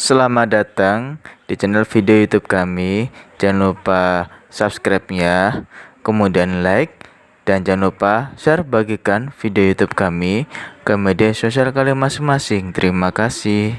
Selamat datang di channel video YouTube kami. Jangan lupa subscribe-nya, kemudian like, dan jangan lupa share, bagikan video YouTube kami ke media sosial kalian masing-masing. Terima kasih.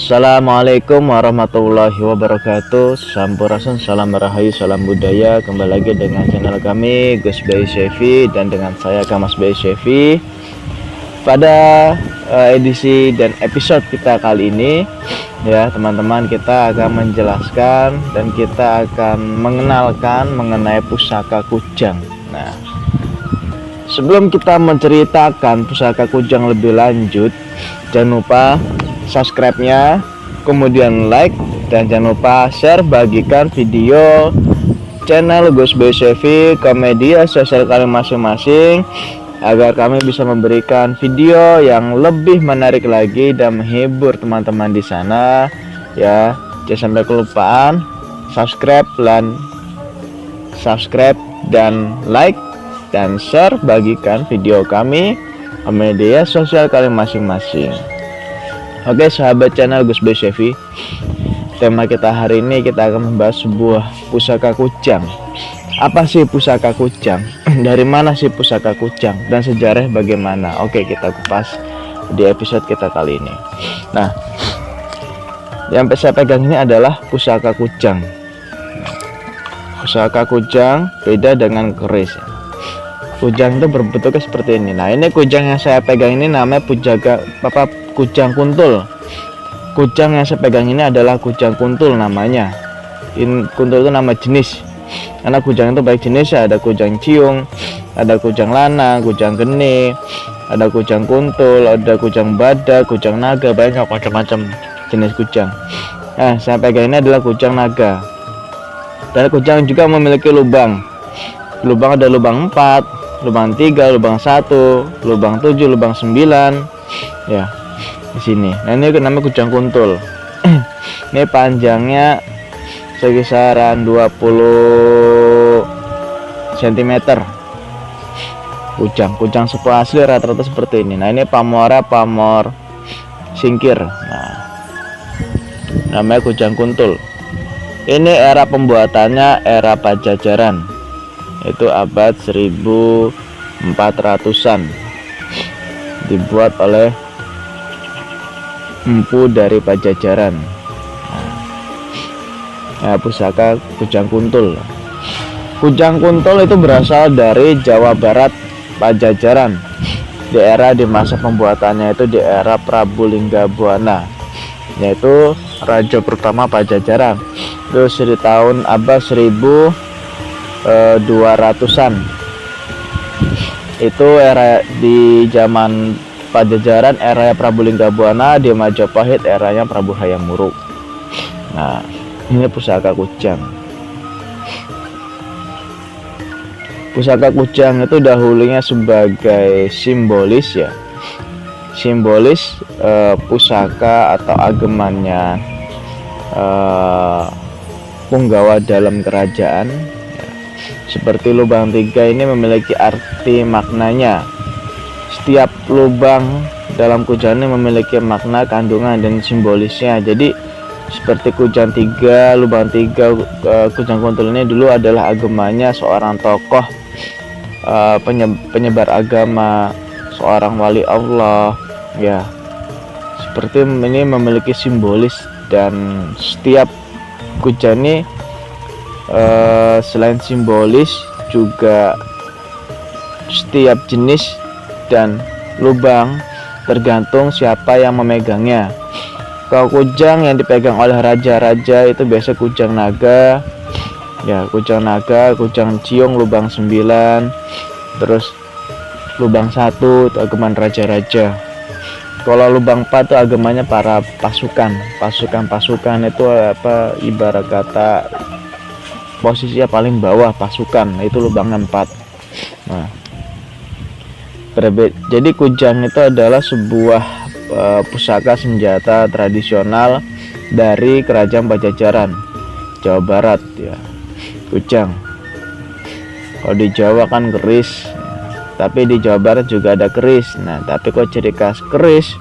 Assalamualaikum warahmatullahi wabarakatuh. Sampurasun, salam rahayu, salam budaya. Kembali lagi dengan channel kami Gus Bayu Shefi dan dengan saya Kamas Bayu Shefi. Pada edisi dan episode kita kali ini, ya teman-teman, kita akan menjelaskan dan kita akan mengenalkan mengenai pusaka kujang. Nah, sebelum kita menceritakan pusaka kujang lebih lanjut, jangan lupa subscribe-nya, kemudian like, dan jangan lupa share, bagikan video channel Gus Bayu Shefi ke media sosial kalian masing-masing agar kami bisa memberikan video yang lebih menarik lagi dan menghibur teman-teman di sana. Ya, jangan sampai kelupaan subscribe dan like dan share, bagikan video kami ke media sosial kalian masing-masing. Oke sahabat channel Gus Bayu Shefi, tema kita hari ini kita akan membahas sebuah pusaka kujang. Apa sih pusaka kujang? Dari mana sih pusaka kujang? Dan sejarah bagaimana? Oke, kita kupas di episode kita kali ini. Nah, yang saya pegang ini adalah pusaka kujang. Pusaka kujang beda dengan keris. Kujang itu berbentuknya seperti ini. Nah, ini kujang yang saya pegang ini namanya kujang kuntul. Kujang yang saya pegang ini adalah kujang kuntul namanya. Kuntul itu nama jenis. Karena kujang itu baik jenisnya, ada kujang ciung, ada kujang lana, kujang geni, ada kujang kuntul, ada kujang badak, kujang naga, banyak macam-macam jenis kujang. Nah, saya pegang ini adalah kujang naga. Dan kujang juga memiliki lubang. Lubang ada lubang 4, lubang 3, lubang 1, lubang 7, lubang 9. Ya, di sini. Nah, ini namanya kujang kuntul. Ini panjangnya sekisaran 20 cm. Kujang sepuh asli rata-rata seperti ini. Nah, ini pamor singkir. Nah, namanya kujang kuntul. Ini era pembuatannya era Pajajaran. Itu abad 1400-an. Dibuat oleh empu dari Pajajaran. Nah, pusaka Kujang Kuntul. Kujang Kuntul itu berasal dari Jawa Barat, Pajajaran. Di masa pembuatannya itu di era Prabu Linggabuana, yaitu raja pertama Pajajaran. Itu di tahun abad 1200-an. Itu era di zaman Pajajaran, era Prabu Linggabuana, di Majapahit eranya Prabu Hayam Wuruk. Nah, ini pusaka kujang. Pusaka kujang itu dahulunya sebagai simbolis ya, simbolis pusaka atau agemannya punggawa dalam kerajaan ya. Seperti lubang 3 ini memiliki arti maknanya. Setiap lubang dalam kujang ini memiliki makna, kandungan, dan simbolisnya. Jadi seperti kujang 3, lubang 3, Kujang Kuntul ini dulu adalah agamanya seorang tokoh penyebar agama, seorang wali Allah ya. Seperti ini memiliki simbolis, dan setiap kujang ini selain simbolis juga setiap jenis dan lubang tergantung siapa yang memegangnya. Kalau kujang yang dipegang oleh raja-raja itu biasa kujang naga ya, kujang naga, kujang ciung lubang 9, terus lubang 1 itu ageman raja-raja. Kalau lubang 4 itu agamanya para pasukan itu apa, ibarat kata posisinya paling bawah pasukan, itu lubang 4. Nah, jadi kujang itu adalah sebuah pusaka senjata tradisional dari Kerajaan Pajajaran, Jawa Barat ya. Kujang. Kalau di Jawa kan keris, tapi di Jawa Barat juga ada keris. Nah, tapi kok ciri khas keris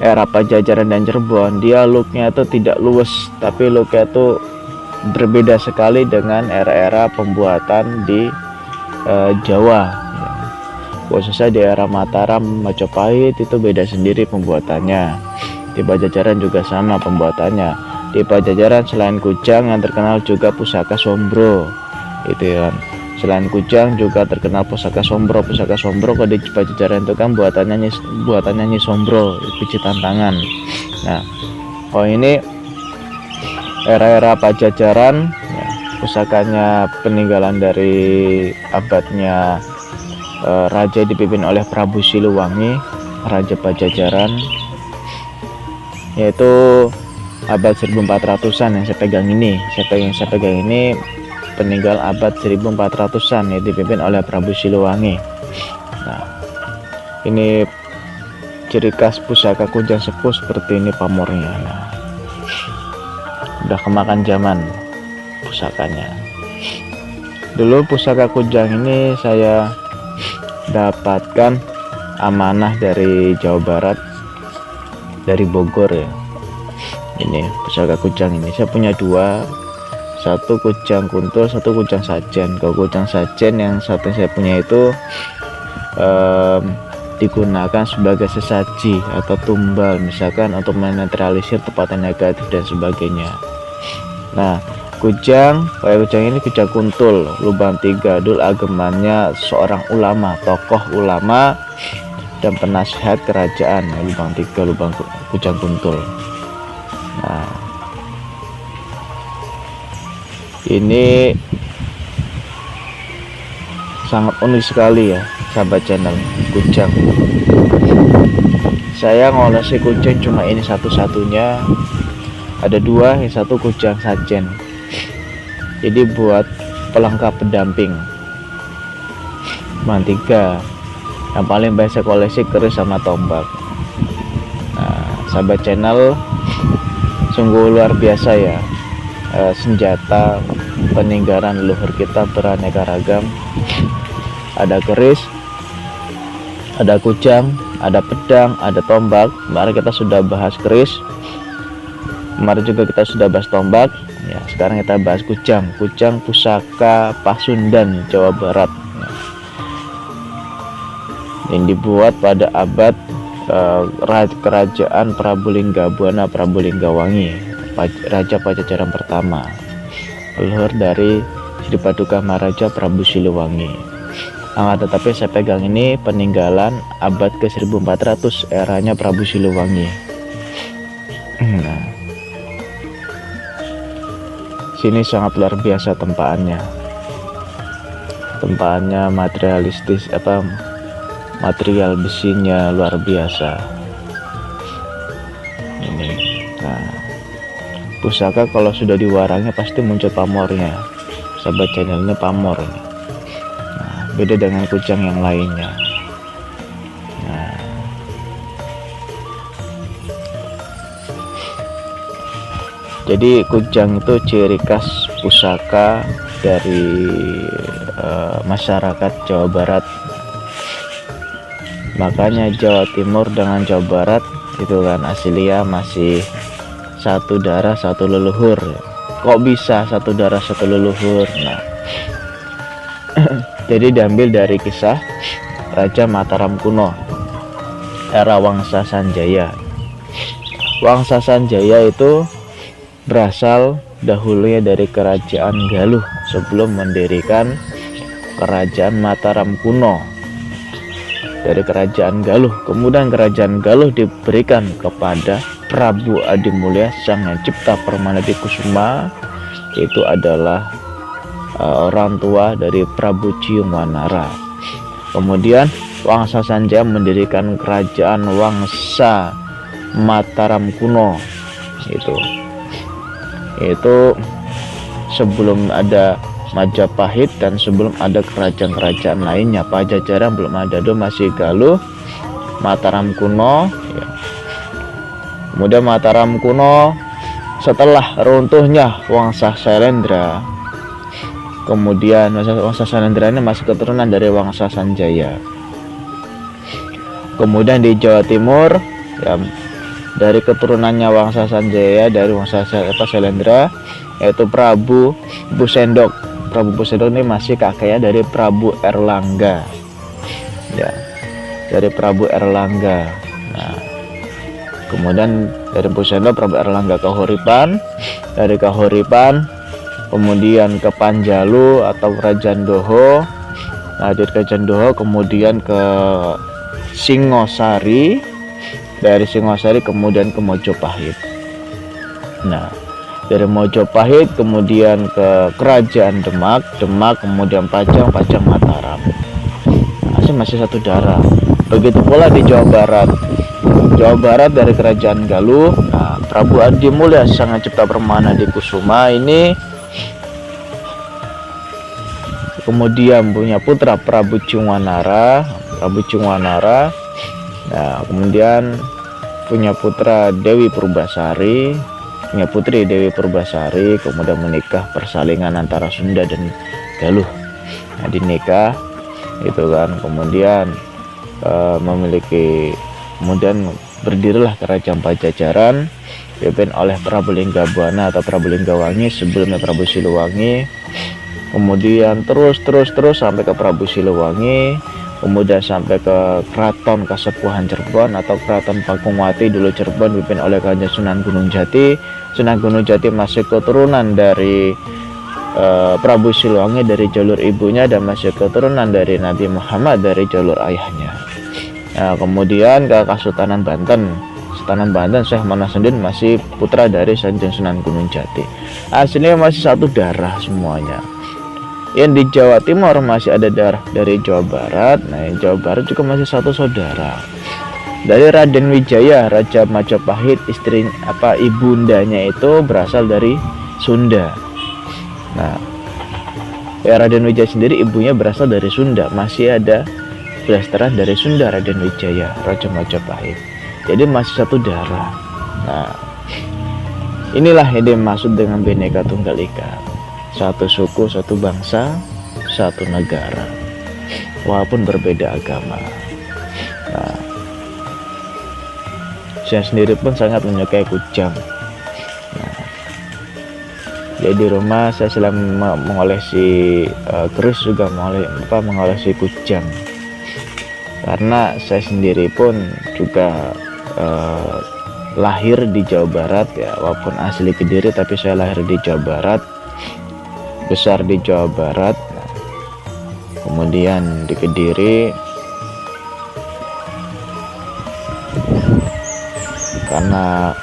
era Pajajaran dan Cirebon, dia looknya itu tidak luwes, tapi looknya itu berbeda sekali dengan era-era pembuatan di Jawa ya. Khususnya di era Mataram, Majapahit itu beda sendiri pembuatannya. Di Pajajaran juga sama pembuatannya. Di Pajajaran selain kujang yang terkenal juga pusaka sombro itu ya kan. Selain kujang juga terkenal pusaka sombro. Pusaka sombro kalau di Pajajaran itu kan buatannya Nyi Sombro, pijitan tangan. Nah, oh ini era-era Pajajaran ya, pusakanya peninggalan dari abadnya raja dipimpin oleh Prabu Siliwangi, Raja Pajajaran, yaitu abad 1400-an yang saya pegang ini. Saya pegang ini peninggal abad 1400-an yang dipimpin oleh Prabu Siliwangi. Nah, ini ciri khas pusaka kujang sepuh seperti ini pamornya. Nah, udah kemakan zaman pusakanya. Dulu pusaka kujang ini saya dapatkan amanah dari Jawa Barat, dari Bogor ya. Ini pusaka kujang ini saya punya 2, satu Kujang Kuntul, satu Kujang Sajen. Kalau Kujang Sajen yang satu saya punya itu digunakan sebagai sesaji atau tumbal, misalkan untuk menetralisir kekuatan negatif dan sebagainya. Nah, kujang ini Kujang Kuntul lubang 3, dul agemannya seorang ulama, tokoh ulama dan penasihat kerajaan. Lubang 3, lubang Kujang Kuntul. Nah, ini sangat unik sekali ya sahabat channel kujang. Saya ngolesi kujang cuma ini satu-satunya, ada 2, yang satu Kujang Sajen, jadi buat pelengkap pendamping. Lubang 3 yang paling banyak saya koleksi keris sama tombak. Nah, sahabat channel, sungguh luar biasa ya, senjata peninggalan leluhur kita beraneka ragam. Ada keris, ada kujang, ada pedang, ada tombak. Kemarin kita sudah bahas keris, kemarin juga kita sudah bahas tombak ya. Sekarang kita bahas kujang. Kujang pusaka Pasundan, Jawa Barat ya. Yang dibuat pada abad kerajaan Prabu Linggabuana Prabu Linggawangi, Raja Pajajaran pertama, leluhur dari Sri Paduka Maharaja Prabu Siliwangi. Tetapi saya pegang ini peninggalan abad ke 1400 eranya Prabu Siliwangi. Nah, sini sangat luar biasa tempaannya. Tempaannya materialistis, material besinya luar biasa. Ini. Nah, pusaka kalau sudah diwarangnya pasti muncul pamornya. Sahabat channel ini pamor ini. Nah, beda dengan kujang yang lainnya. Nah, jadi kujang itu ciri khas pusaka dari masyarakat Jawa Barat. Makanya Jawa Timur dengan Jawa Barat itu kan aslinya masih satu darah satu leluhur. Kok bisa satu darah satu leluhur? Nah, jadi diambil dari kisah Raja Mataram kuno era Wangsa Sanjaya. Wangsa Sanjaya itu berasal dahulunya dari kerajaan Galuh sebelum mendirikan kerajaan Mataram kuno. Dari kerajaan Galuh, kemudian kerajaan Galuh diberikan kepada Prabu Adimulya Sang Cipta Permana Kusuma. Itu adalah orang tua dari Prabu Ciumanara. Kemudian Wangsa Sanjaya mendirikan kerajaan Wangsa Mataram kuno. Itu sebelum ada Majapahit dan sebelum ada kerajaan-kerajaan lainnya. Pajajaran belum ada, itu masih Galuh, Mataram kuno ya. Kemudian Mataram kuno setelah runtuhnya Wangsa Sailendra, kemudian Wangsa Sailendra ini masih keturunan dari Wangsa Sanjaya. Kemudian di Jawa Timur ya, dari keturunannya Wangsa Sanjaya, dari Wangsa Sailendra, yaitu Prabu Busendok. Prabu Busendok ini masih kakeknya dari Prabu Erlangga ya, dari Prabu Erlangga. Nah, kemudian dari Busendok Prabu Erlangga Kahuripan, dari Kahuripan kemudian ke Panjalu atau Kerajaan Doho. Nah, dari Kerajaan Doho kemudian ke Singosari, dari Singosari kemudian ke Mojopahit. Nah, dari Mojopahit kemudian ke Kerajaan Demak, kemudian Pajang Mataram. Masih satu darah. Begitu pula di Jawa Barat. Jawa Barat dari Kerajaan Galuh. Nah, Prabu Adimulya Sang Cipta Permana Kusuma ini kemudian punya putra Prabu Ciumanara. Nah, kemudian punya putra Dewi Purbasari, punya putri Dewi Purbasari, kemudian menikah persalingan antara Sunda dan Galuh. Nah, dinikah itu kan, kemudian kemudian berdirilah kerajaan Pajajaran dipimpin oleh Prabu Linggabuana atau Prabu Linggawangi, sebelumnya Prabu Siliwangi. Kemudian terus sampai ke Prabu Siliwangi, kemudian sampai ke Keraton Kasepuhan Cirebon atau Keraton Pakuwati dulu Cirebon, dipimpin oleh Kanjeng Sunan Gunung Jati. Sunan Gunung Jati masih keturunan dari Prabu Siliwangi dari jalur ibunya, dan masih keturunan dari Nabi Muhammad dari jalur ayahnya. Nah, kemudian ke Kesultanan Banten. Sultanan Banten Syekh Manasudin masih putra dari Kanjeng Sunan Gunung Jati. Aslinya masih satu darah semuanya. Yang di Jawa Timur masih ada darah dari Jawa Barat. Nah, Jawa Barat juga masih satu saudara. Dari Raden Wijaya, Raja Majapahit, ibundanya itu berasal dari Sunda. Nah, Raden Wijaya sendiri ibunya berasal dari Sunda. Masih ada blasteran dari Sunda Raden Wijaya, Raja Majapahit. Jadi masih satu darah. Nah, inilah yang dimaksud dengan Bhinneka Tunggal Ika. Satu suku, satu bangsa, satu negara, walaupun berbeda agama. Nah, saya sendiri pun sangat menyukai kujang. Nah, jadi di rumah saya selalu mengolesi keris, juga mengolesi kujang. karena saya sendiri pun juga lahir di Jawa Barat ya, walaupun asli Kediri tapi saya lahir di Jawa Barat, besar di Jawa Barat. Kemudian di Kediri karena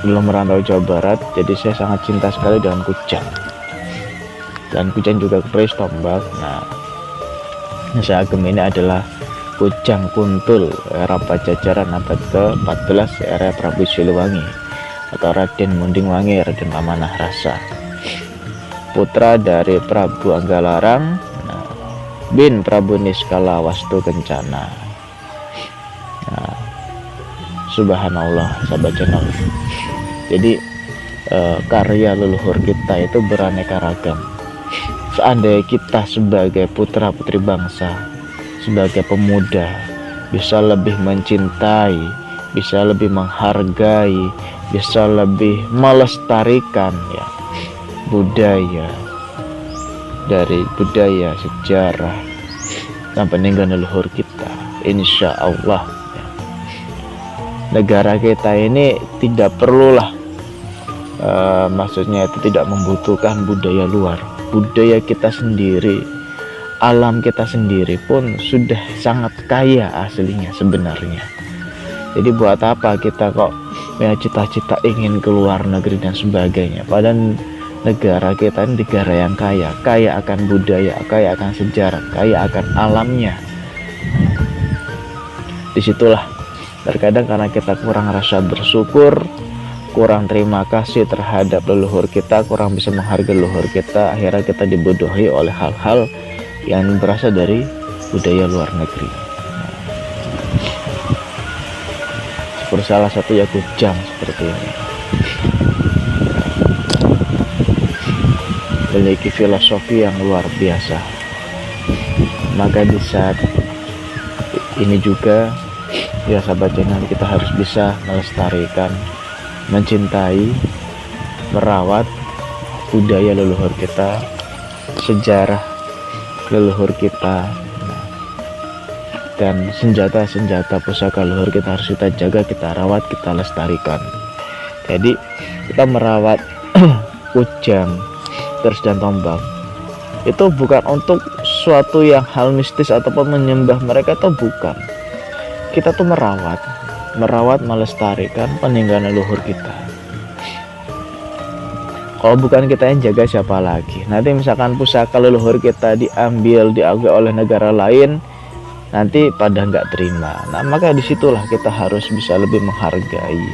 belum merantau Jawa Barat, jadi saya sangat cinta sekali dengan kujang, dan kujang juga keris tombak. Nah, saya agem ini adalah kujang kuntul era Pajajaran abad ke-14, era Prabu Siliwangi atau Raden Mundingwangi, Raden Pamanah Rasa, putra dari Prabu Anggalarang bin Prabu Niskala Wastu Kencana. Nah, subhanallah sahabat channel. Jadi karya leluhur kita itu beraneka ragam. Seandainya kita sebagai putra putri bangsa, sebagai pemuda, bisa lebih mencintai, bisa lebih menghargai, bisa lebih melestarikan ya budaya, dari budaya, sejarah, dan peninggalan leluhur kita, insya Allah ya, negara kita ini tidak perlulah maksudnya itu tidak membutuhkan budaya luar. Budaya kita sendiri, alam kita sendiri pun sudah sangat kaya aslinya sebenarnya. Jadi buat apa kita kok ya cita-cita ingin ke luar negeri dan sebagainya, padahal negara kita ini negara yang kaya, kaya akan budaya, kaya akan sejarah, kaya akan alamnya. Disitulah terkadang karena kita kurang rasa bersyukur, kurang terima kasih terhadap leluhur kita, kurang bisa menghargai leluhur kita, akhirnya kita dibodohi oleh hal-hal yang berasal dari budaya luar negeri. Seperti salah satu ya kujang seperti ini, memiliki filosofi yang luar biasa. Maka di saat ini juga ya sahabat channel, kita harus bisa melestarikan, mencintai, merawat budaya leluhur kita, sejarah leluhur kita, dan senjata-senjata pusaka leluhur kita harus kita jaga, kita rawat, kita lestarikan. Jadi kita merawat kujang, keris dan tombak itu bukan untuk suatu yang hal mistis ataupun menyembah mereka, itu bukan. Kita tuh merawat, melestarikan peninggalan leluhur kita. Kalau bukan kita yang jaga, siapa lagi? Nanti misalkan pusaka leluhur kita diambil oleh negara lain, nanti pada nggak terima. Nah, maka disitulah kita harus bisa lebih menghargai,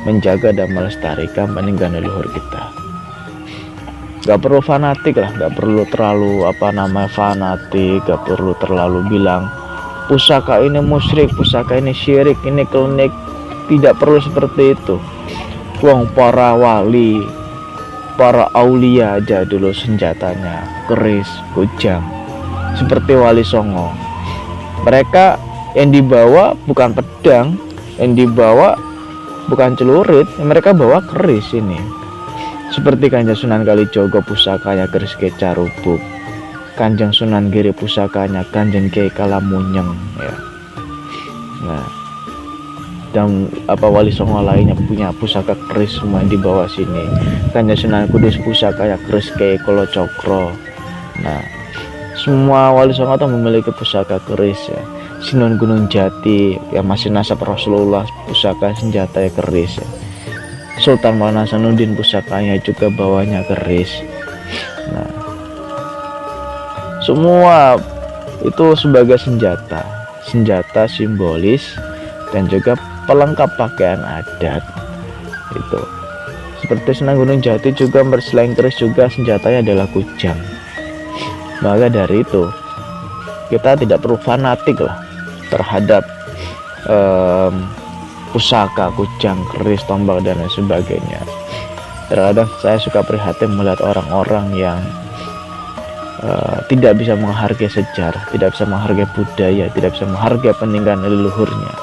menjaga dan melestarikan peninggalan leluhur kita. Gak perlu fanatik lah, gak perlu terlalu fanatik, gak perlu terlalu bilang pusaka ini musyrik, pusaka ini syirik, ini klinik. Tidak perlu seperti itu. Wong para wali, para aulia aja dulu senjatanya keris, kujang. Seperti Wali Songo, mereka yang dibawa bukan pedang, yang dibawa bukan celurit, mereka bawa keris ini. Seperti Kanjeng Sunan Kalijogo pusakanya keris Kecarubuk, Kanjeng Sunan Giri pusakanya Kanjeng Kiai Kalamunyeng ya. Nah, dan Wali Songo lainnya punya pusaka keris semua yang dibawa sini. Kanjeng Sunan Kudus pusakanya keris Kiai Kolocokro. Nah, semua Wali Songo itu memiliki pusaka keris ya. Sunan Gunung Jati yang masih nasab Rasulullah pusaka senjata ya keris ya. Sultan Maulana Hasanuddin pusakanya juga bawahnya keris. Nah, semua itu sebagai senjata simbolis dan juga pelengkap pakaian adat. Itu seperti Sunan Gunung Jati juga berselain keris juga senjatanya adalah kujang. Maka dari itu kita tidak perlu fanatik lah terhadap pusaka, kujang, keris, tombak dan lain sebagainya. Terkadang saya suka prihatin melihat orang-orang yang tidak bisa menghargai sejarah, tidak bisa menghargai budaya, tidak bisa menghargai peninggalan leluhurnya.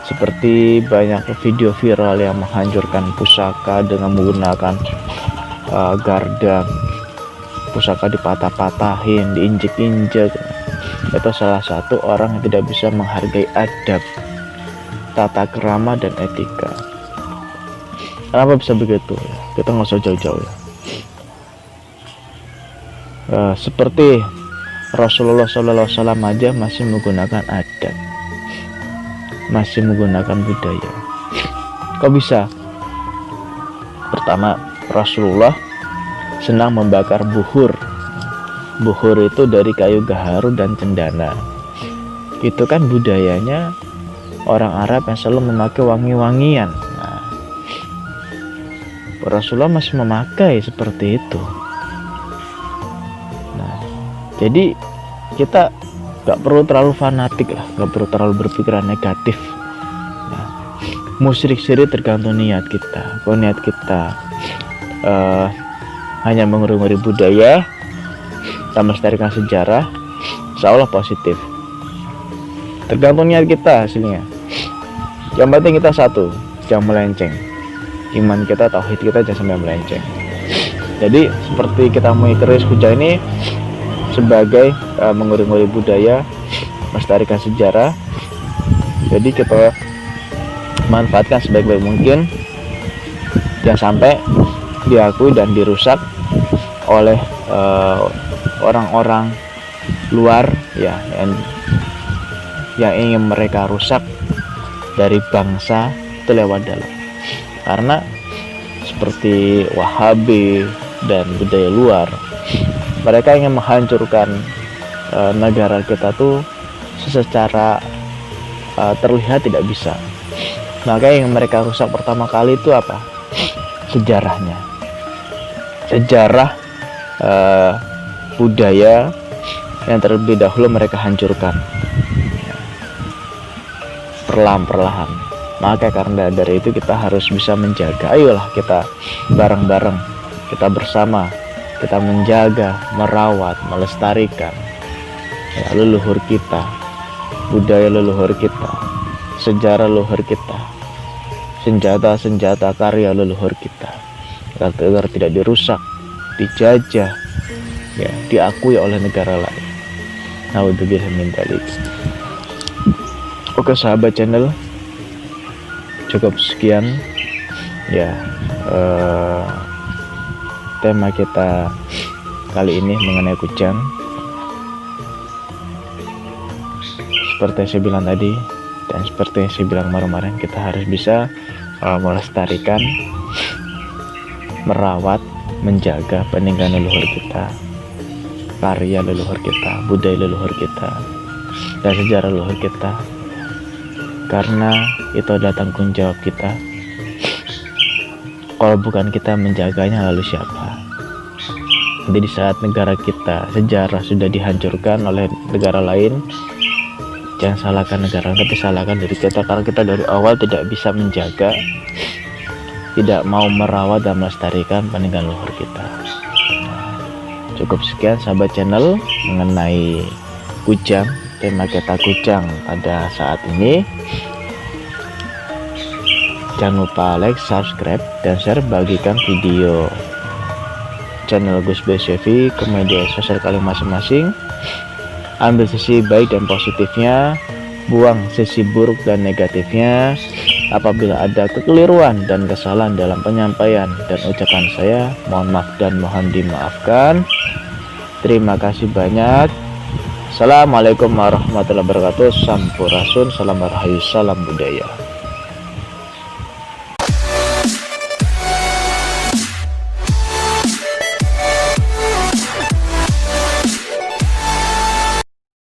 Seperti banyak video viral yang menghancurkan pusaka dengan menggunakan gardang, pusaka dipatah-patahin, diinjek-injek. itu salah satu orang yang tidak bisa menghargai adab, tata krama, dan etika. Kenapa bisa begitu? Kita nggak usah jauh-jauh ya. Seperti Rasulullah SAW aja masih menggunakan adat, masih menggunakan budaya. Kok bisa? Pertama, Rasulullah senang membakar buhur. Buhur itu dari kayu gaharu dan cendana. Itu kan budayanya orang Arab yang selalu memakai wangi-wangian. Nah, Rasulullah masih memakai seperti itu. Nah, jadi kita gak perlu terlalu fanatik lah, gak perlu terlalu berpikiran negatif. Nah, musyrik-syirik tergantung niat kita. Kalau niat kita hanya mengurung-urung budaya, kita melestarikan sejarah, insya Allah positif. Tergantung niat kita hasilnya. Yang penting kita satu, jangan melenceng. Iman kita, tauhid kita jangan sampai melenceng. Jadi seperti kita mengikuti Kuja ini sebagai mengurung-urung budaya, melestarikan sejarah. Jadi kita manfaatkan sebaik-baik mungkin, jangan sampai diakui dan dirusak oleh orang-orang luar ya, yang ingin mereka rusak dari bangsa itu lewat dalam. Karena seperti Wahabi dan budaya luar, mereka ingin menghancurkan negara kita tuh secara terlihat tidak bisa. Maka yang mereka rusak pertama kali itu apa? Sejarahnya, sejarah budaya yang terlebih dahulu mereka hancurkan perlahan-perlahan. Maka karena dari itu kita harus bisa menjaga. Ayolah kita bareng-bareng, kita bersama, kita menjaga, merawat, melestarikan ya, leluhur kita, budaya leluhur kita, sejarah leluhur kita, senjata-senjata karya leluhur kita, agar tidak dirusak, dijajah, ya, diakui oleh negara lain. Naudzubillah min dzalik. Oke sahabat channel, cukup sekian ya tema kita kali ini mengenai kujang. Seperti saya bilang tadi dan seperti yang saya bilang kemarin, kita harus bisa melestarikan, merawat, menjaga peninggalan leluhur kita, karya leluhur kita, budaya leluhur kita, dan sejarah leluhur kita. Karena itu adalah tanggung jawab kita. Kalau bukan kita menjaganya, lalu siapa? Jadi di saat negara kita, sejarah sudah dihancurkan oleh negara lain, jangan salahkan negara, tapi salahkan diri kita. Karena kita dari awal tidak bisa menjaga, tidak mau merawat dan melestarikan peninggalan leluhur kita. Cukup sekian sahabat channel mengenai kujang, tema kita kujang pada saat ini. Jangan lupa like, subscribe, dan share, bagikan video channel Gus Bae Syefy ke media sosial kalian masing-masing. Ambil sisi baik dan positifnya, buang sisi buruk dan negatifnya. Apabila ada kekeliruan dan kesalahan dalam penyampaian dan ucapan saya, mohon maaf dan mohon dimaafkan. Terima kasih banyak. Assalamualaikum warahmatullahi wabarakatuh. Sampurasun, salam rahayu, salam budaya.